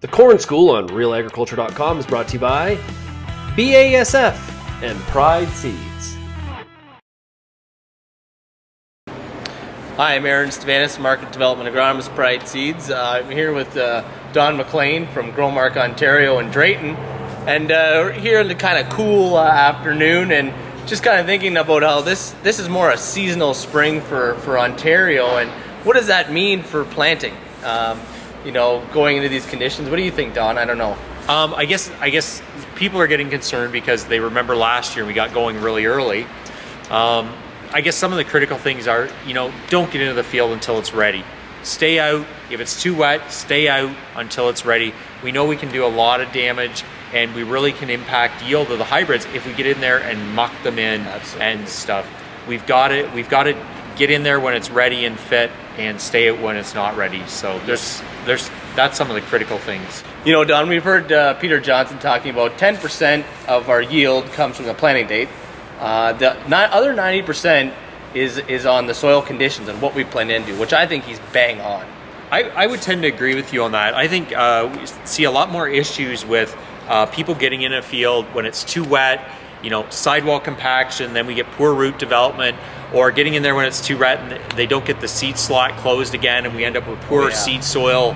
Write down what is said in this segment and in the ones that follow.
The Corn School on realagriculture.com is brought to you by BASF and Pride Seeds. Hi, I'm Aaron Stevanus, Market Development Agronomist, Pride Seeds. I'm here with Don McLean from Growmark, Ontario and Drayton. And we're here in the kind of cool afternoon and just kind of thinking about how this is more a seasonal spring for Ontario. And what does that mean for planting? You know, going into these conditions. What do you think, Don? I don't know. I guess people are getting concerned because they remember last year we got going really early. I guess some of the critical things are, you know, don't get into the field until it's ready. Stay out. If it's too wet, stay out until it's ready. We know we can do a lot of damage and we really can impact yield of the hybrids if we get in there and muck them in. Absolutely. And stuff. We've got to get in there when it's ready and fit and stay out when it's not ready. So that's some of the critical things. You know, Don, we've heard Peter Johnson talking about 10% of our yield comes from the planting date. The other 90% is on the soil conditions and what we plant into, which I think he's bang on. I would tend to agree with you on that. I think we see a lot more issues with people getting in a field when it's too wet, you know, sidewall compaction, then we get poor root development, or getting in there when it's too wet and they don't get the seed slot closed again and we end up with poor seed soil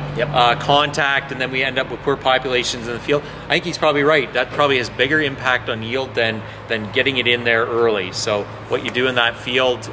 contact, and then we end up with poor populations in the field. I think he's probably right. That probably has bigger impact on yield than getting it in there early. So what you do in that field,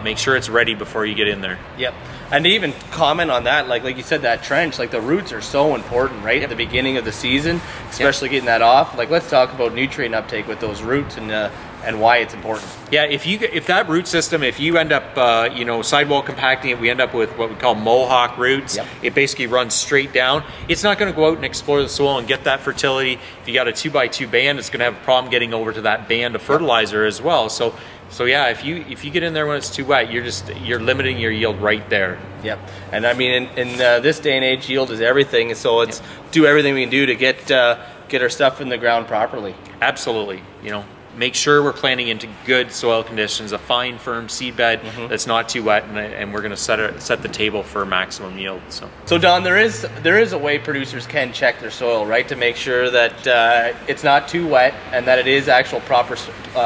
make sure it's ready before you get in there. Yep. And to even comment on that, like you said, that trench, like the roots are so important, right? At the beginning of the season, especially getting that off. Like, let's talk about nutrient uptake with those roots and why it's important. Yeah, if that root system, if you end up you know, sidewall compacting it, we end up with what we call mohawk roots. Yep. It basically runs straight down. It's not going to go out and explore the soil and get that fertility. If you got a 2x2 band, it's going to have a problem getting over to that band of fertilizer as well. So yeah, if you get in there when it's too wet, you're limiting your yield right there. Yep. And I mean, in this day and age, yield is everything. So it's do everything we can do to get our stuff in the ground properly. Absolutely. You know, make sure we're planting into good soil conditions, a fine, firm seed bed that's not too wet, and we're going to set the table for maximum yield. So Don, there is a way producers can check their soil, right, to make sure that it's not too wet and that it is actual proper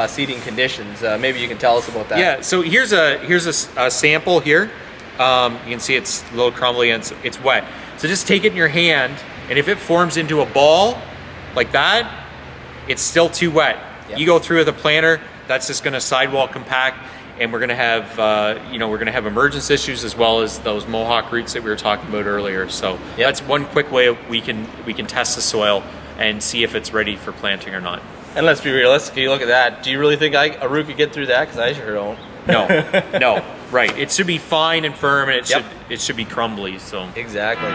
seeding conditions. Maybe you can tell us about that. Yeah. So here's a sample here. You can see it's a little crumbly and it's wet. So just take it in your hand, and if it forms into a ball like that, it's still too wet. Yep. You go through with a planter, that's just going to sidewall compact, and we're going to have you know, we're going to have emergence issues as well as those mohawk roots that we were talking about earlier. So that's one quick way we can test the soil and see if it's ready for planting or not. And let's be realistic. You look at that. Do you really think a root could get through that? Because I sure don't. No, no. Right. It should be fine and firm, and it should be crumbly. So exactly.